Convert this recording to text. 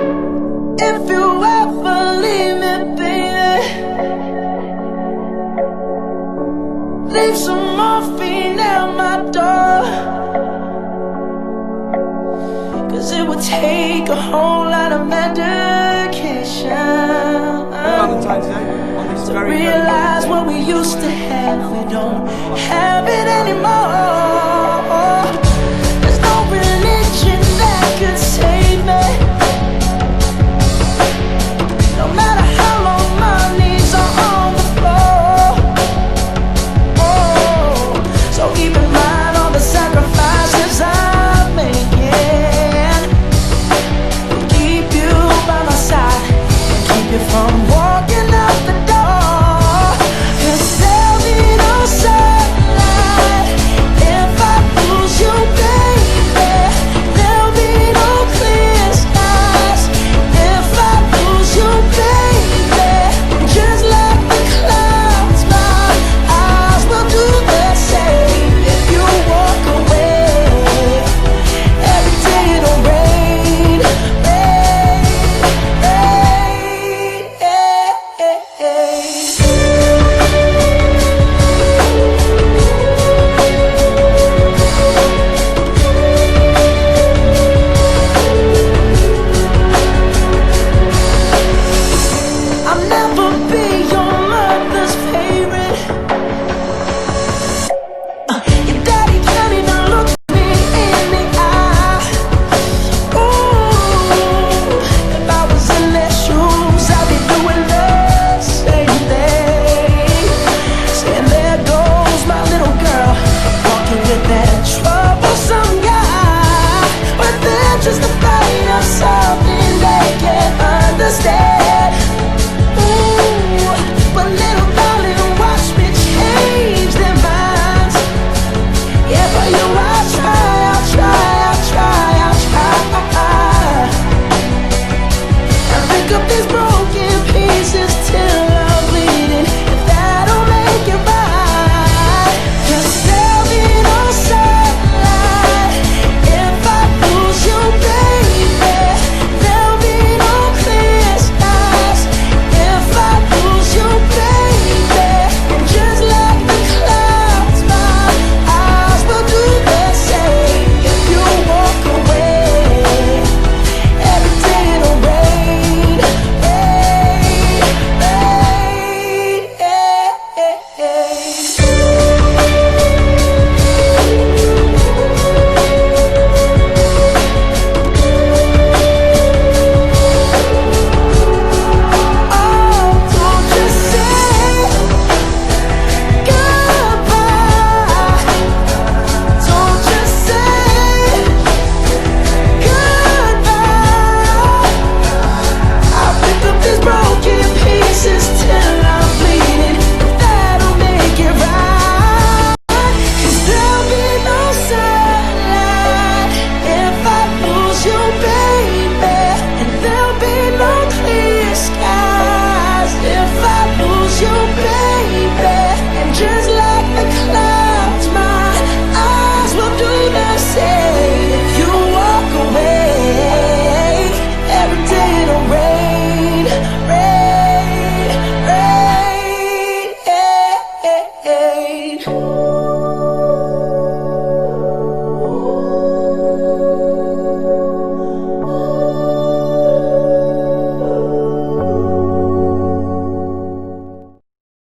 If you ever leave me, baby, leave some morphine at my door. 'Cause it would take a whole lot of medication to realize what we used to have, we don't have it anymore. There's no religion that could save me, no matter how long my knees are on the floor. Oh, so keep in mind all the sacrifices I'm making to keep you by my side and keep you from walking out the door. 'Cause there'll be no sunlight if I lose you, baby. There'll be no clear skies if I lose you, baby. Just like the clouds, my eyes will do the same if you walk away. Every day it'll rain, rain, rain. I'll never be your mother's favorite. Your daddy can't even look me in the eye. Ooh, if I was in their shoes, I'd be doing the same thing. Saying there goes my little girl, walking with that troublesome guy. But they're just a fight outside.